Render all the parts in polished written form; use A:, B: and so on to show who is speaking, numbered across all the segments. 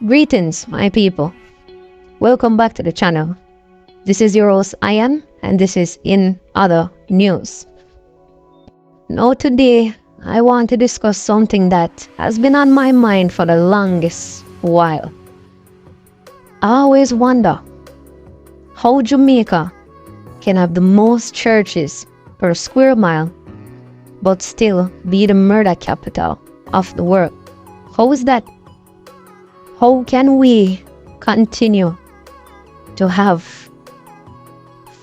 A: Greetings, my people. Welcome back to the channel. This is your host, Ian, and this is In Other News. Now today, I want to discuss something that has been on my mind for the longest while. I always wonder how Jamaica can have the most churches per square mile, but still be the murder capital of the world. How is that? How can we continue to have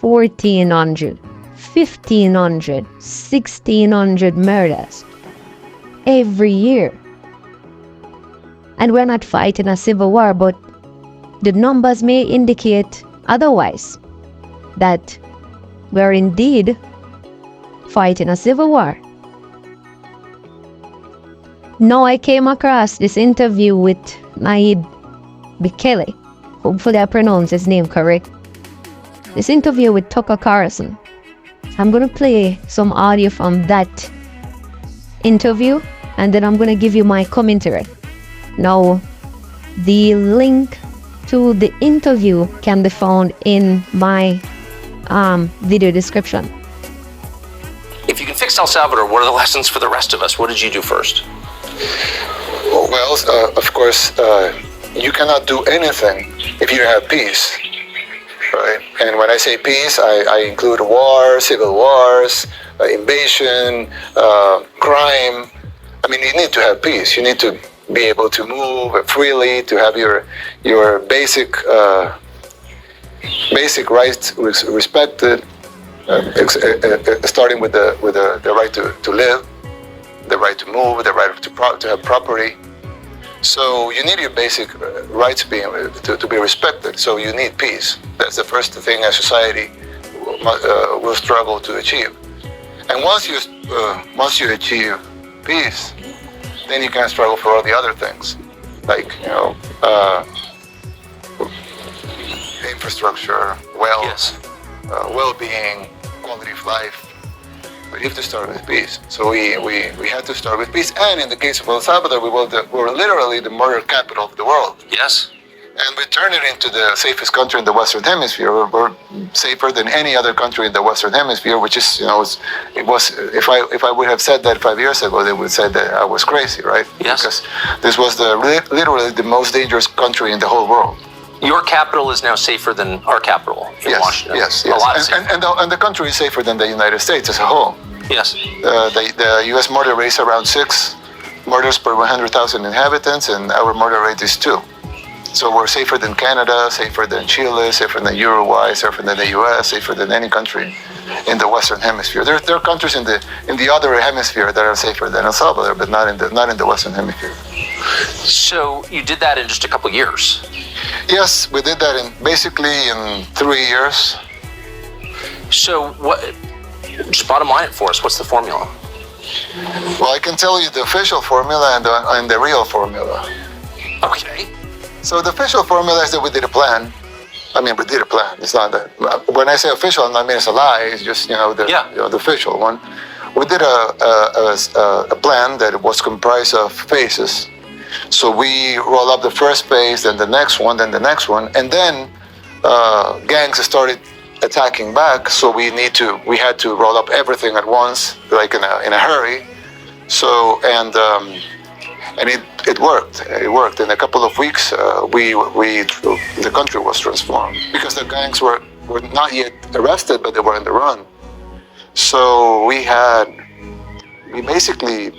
A: 1,400, 1,500, 1,600 murders every year? And we're not fighting a civil war, but the numbers may indicate otherwise, that we're indeed fighting a civil war. Now I came across this interview with Nayib Bukele. Hopefully I pronounced his name correct. This interview with Carlson. I'm going to play some audio from that interview, and then I'm going to give you my commentary. Now, the link to the interview can be found in my video description.
B: If you can fix El Salvador, what are the lessons for the rest of us? What did you do first?
C: Well, of course, you cannot do anything if you have peace, right? And when I say peace, I include war, civil wars, invasion, crime. I mean, you need to have peace. You need to be able to move freely, to have your basic rights respected, starting with the right to live, the right to move, the right to have property. So you need your basic rights to be respected. So you need peace. That's the first thing a society will struggle to achieve. And once you achieve peace, then you can struggle for all the other things, like infrastructure, wealth, yes. Well-being, quality of life. But you have to start with peace. So we had to start with peace. And in the case of El Salvador, we were literally the murder capital of the world.
B: Yes.
C: And we turned it into the safest country in the Western Hemisphere. We're safer than any other country in the Western Hemisphere, which is, it was. If I would have said that 5 years ago, they would say that I was crazy, right?
B: Yes.
C: Because this was literally the most dangerous country in the whole world.
B: Your capital is now safer than our capital in Washington.
C: Yes.
B: A lot safer.
C: And the country is safer than the United States as a whole.
B: Yes.
C: The U.S. murder rate is around 6 murders per 100,000 inhabitants, and our murder rate is 2. So we're safer than Canada, safer than Chile, safer than Uruguay, safer than the U.S., safer than any country in the Western Hemisphere. There are countries in the other hemisphere that are safer than El Salvador, but not in the Western Hemisphere.
B: So you did that in just a couple years.
C: Yes, we did that basically in 3 years.
B: So what? Just bottom line it for us. What's the formula?
C: Well, I can tell you the official formula and the real formula.
B: Okay.
C: So the official formula is that we did a plan. I mean, we did a plan. It's not that. When I say official, I mean it's a lie. It's just the official one. We did a plan that was comprised of phases. So we roll up the first phase, then the next one, then the next one, and then gangs started attacking back. So we had to roll up everything at once, like in a hurry. So and it worked. It worked. In a couple of weeks, the country was transformed because the gangs were not yet arrested, but they were on the run. So we basically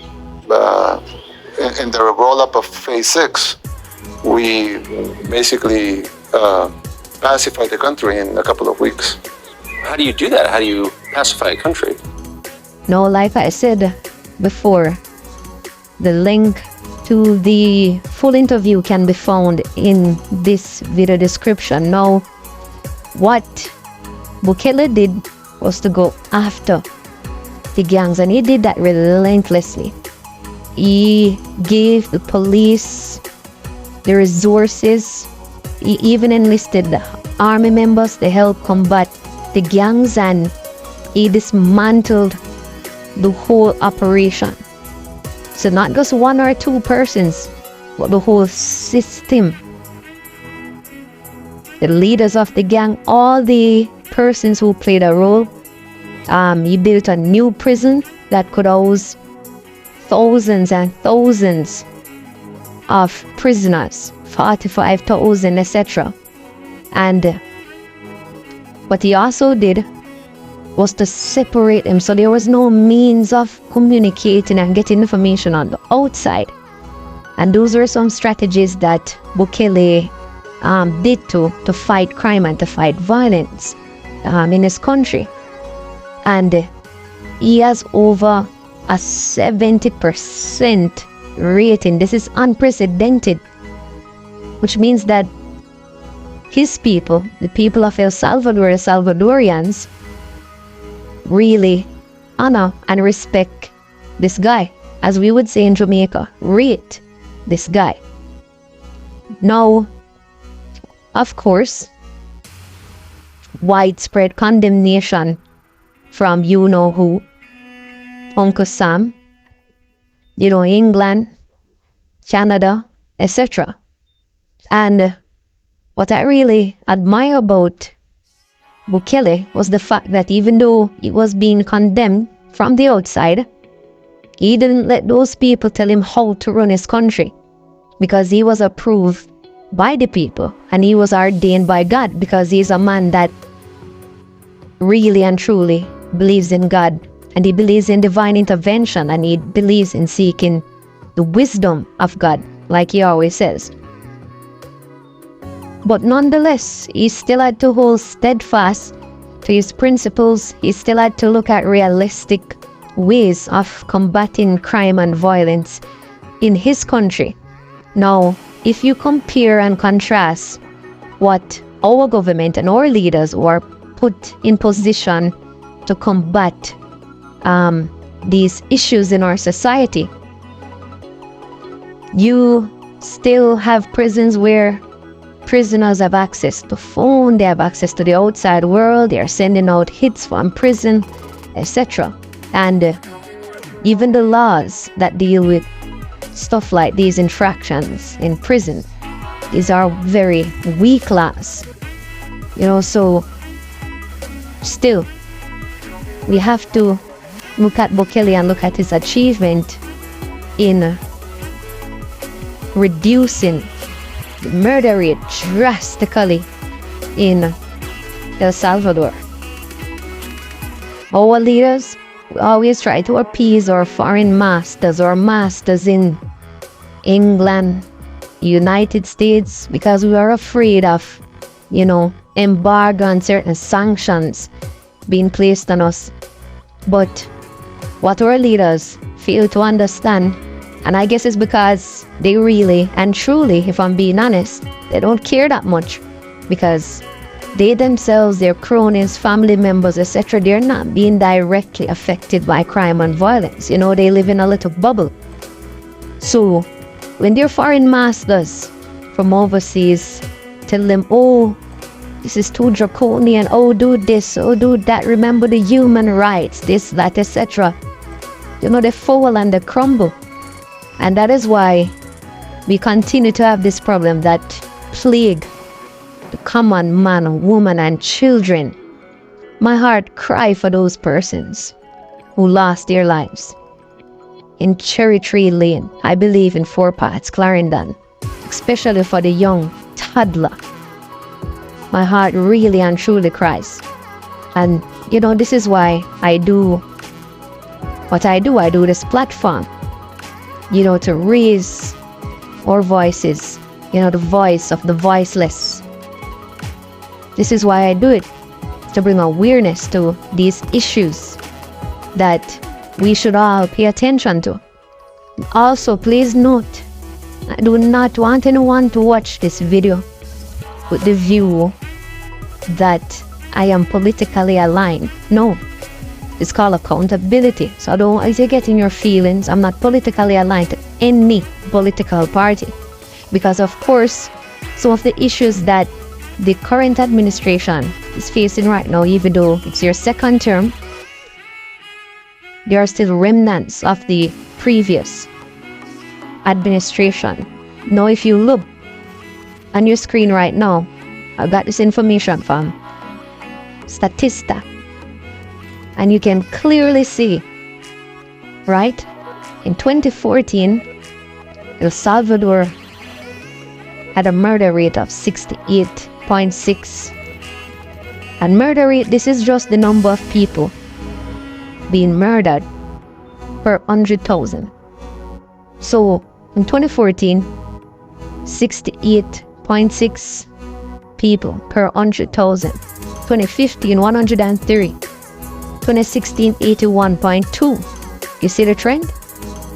C: in the roll-up of phase 6, we basically pacified the country in a couple of weeks.
B: How do you do that? How do you pacify a country?
A: No, like I said before, the link to the full interview can be found in this video description. Now, what Bukele did was to go after the gangs, and he did that relentlessly. He gave the police the resources. He even enlisted the army members to help combat the gangs, and he dismantled the whole operation. So not just one or two persons, but the whole system the leaders of the gang, all the persons who played a role. He built a new prison that could house thousands and thousands of prisoners, 45,000, etc. And what he also did was to separate them, so there was no means of communicating and getting information on the outside. And those were some strategies that Bukele did to fight crime and to fight violence in his country. And he has over a 70% rating. This is unprecedented, which means that his people, the people of El Salvador, Salvadorians, really honor and respect this guy. As we would say in Jamaica, rate this guy. Now, of course, widespread condemnation from you-know-who, Uncle Sam, England, Canada, etc. And what I really admire about Bukele was the fact that even though he was being condemned from the outside, he didn't let those people tell him how to run his country, because he was approved by the people and he was ordained by God, because he's a man that really and truly believes in God, and he believes in divine intervention, and he believes in seeking the wisdom of God, like he always says. But nonetheless, he still had to hold steadfast to his principles. He still had to look at realistic ways of combating crime and violence in his country. Now, if you compare and contrast what our government and our leaders were put in position to combat these issues in our society, you still have prisons where prisoners have access to phone, they have access to the outside world, they are sending out hits from prison, etc. And even the laws that deal with stuff like these infractions in prison, these are very weak laws. So still, we have to look at Bukele and look at his achievement in reducing the murder rate drastically in El Salvador. Our leaders always try to appease our foreign masters or masters in England, United States, because we are afraid of, embargo and certain sanctions being placed on us. But what our leaders fail to understand, and I guess it's because they really and truly, if I'm being honest, they don't care that much, because they themselves, their cronies, family members, etc., they're not being directly affected by crime and violence. They live in a little bubble. So when their foreign masters from overseas tell them, oh, this is too draconian, oh, do this, oh, do that, remember the human rights, this, that, etc., they fall and they crumble. And that is why we continue to have this problem that plague the common man, woman, and children. My heart cries for those persons who lost their lives in Cherry Tree Lane, I believe in 4 Parts, Clarendon, especially for the young toddler. My heart really and truly cries. And this is why I do what I do. I do this platform, to raise our voices, the voice of the voiceless. This is why I do it, to bring awareness to these issues that we should all pay attention to. Also, please note, I do not want anyone to watch this video with the view that I am politically aligned. No, it's called accountability. So I don't want you getting your feelings. I'm not politically aligned to any political party, because of course some of the issues that the current administration is facing right now, even though it's your second term, there are still remnants of the previous administration. Now if you look on your screen right now, I got this information from Statista. And you can clearly see, right? In 2014, El Salvador had a murder rate of 68.6. And murder rate, this is just the number of people being murdered per 100,000. So in 2014, 68.6 people per 100,000. 2015, 103. 2016, 81.2. You see the trend?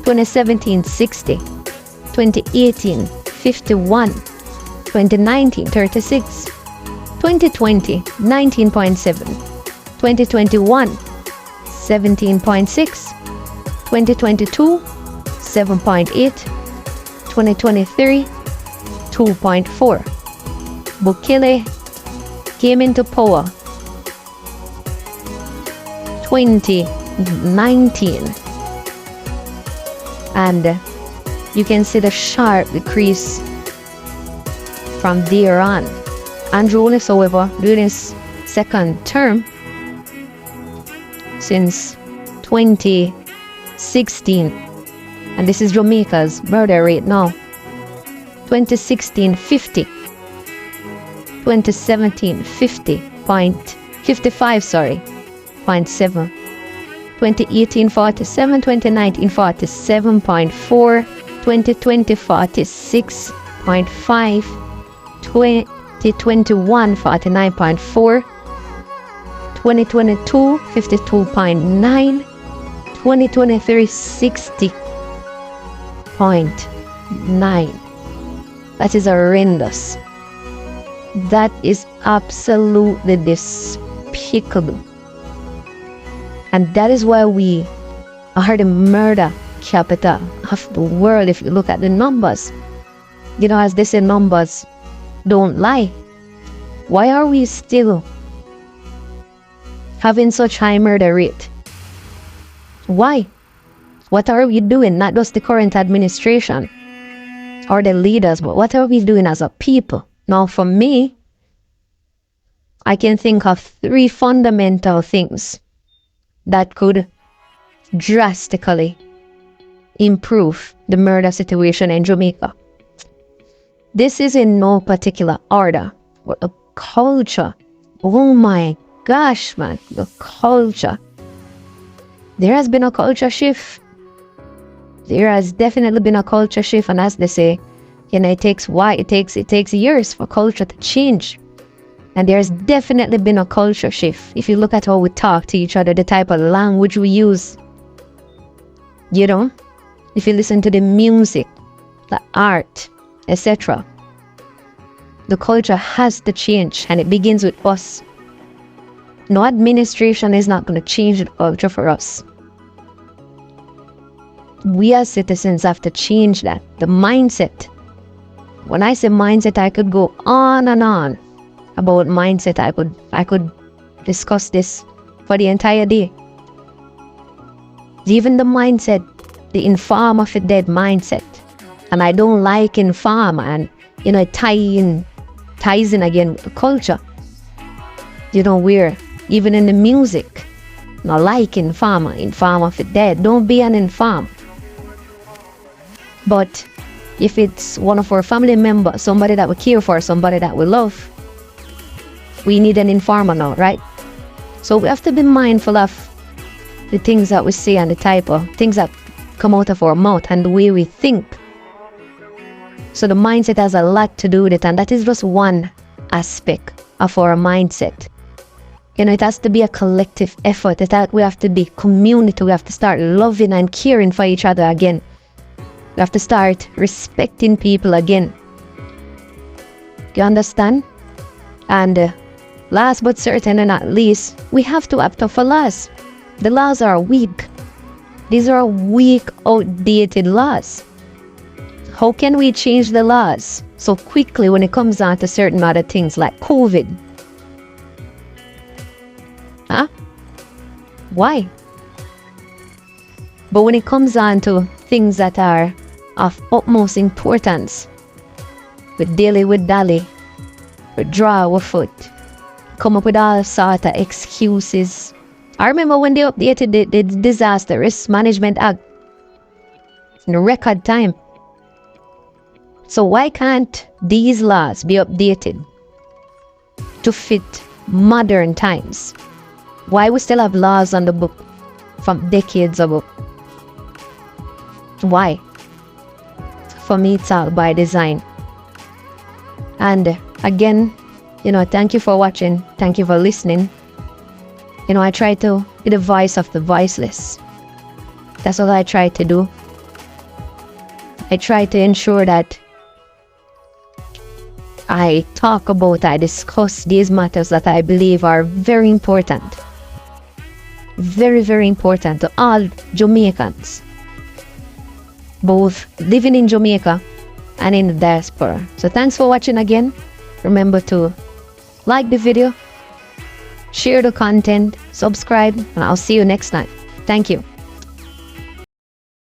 A: 2017, 60. 2018, 51. 2019, 36. 2020, 19.7. 2021, 17.6. 2022, 7.8. 2023, 2.4. Bukele came into power 2019, and you can see the sharp decrease from there on. Andrew is, however, doing his second term since 2016, and this is Jamaica's murder rate now. 2016, 50. 2017, 50.55, sorry, 0.7. 2018, 47. 2019, 47.4. 2020, 46.5. 2021, 49.4. 2022, 52.9. 2023, 60.9. That is horrendous. That is absolutely despicable. And that is why we are the murder capital of the world. If you look at the numbers, you know, as they say, numbers don't lie. Why are we still having such high murder rate? Why? What are we doing? Not just the current administration or the leaders, but what are we doing as a people? Now, for me, I can think of 3 fundamental things that could drastically improve the murder situation in Jamaica. This is in no particular order, but the culture. Oh my gosh, man, the culture. There has been a culture shift. There has definitely been a culture shift, and as they say, you know, it takes years for culture to change. And there's definitely been a culture shift. If you look at how we talk to each other, the type of language we use, you know, if you listen to the music, the art, etc., the culture has to change, and it begins with us. No administration is not going to change the culture for us. We as citizens have to change that, the mindset. When I say mindset, I could go on and on about mindset. I could discuss this for the entire day. Even the mindset, the inform of the dead mindset. And I don't like inform, and you know, it ties in again with the culture. You know, we're even in the music, not like inform of the dead. Don't be an inform. But if it's one of our family members, somebody that we care for, somebody that we love, we need an informer now, right? So we have to be mindful of the things that we say and the type of things that come out of our mouth and the way we think. So the mindset has a lot to do with it, and that is just one aspect of our mindset. You know, it has to be a collective effort. We have to be community. We have to start loving and caring for each other again. We have to start respecting people again. You understand? And last but certainly not least, we have to act up for laws. The laws are weak. These are weak, outdated laws. How can we change the laws so quickly when it comes down to certain other things like COVID? Huh? Why? But when it comes down to things that are of utmost importance, with dilly with dally, draw our foot, come up with all sort of excuses. I remember when they updated the Disaster Risk Management Act in record time. So why can't these laws be updated to fit modern times? Why we still have laws on the book from decades ago? Why? For me, it's all by design. And again, thank you for watching. Thank you for listening. I try to be the voice of the voiceless. That's what I try to do. I try to ensure that I discuss these matters that I believe are very important. Very, very important to all Jamaicans, both living in Jamaica and in the diaspora. So thanks for watching again. Remember to like the video, share the content, subscribe, and I'll see you next time. Thank you.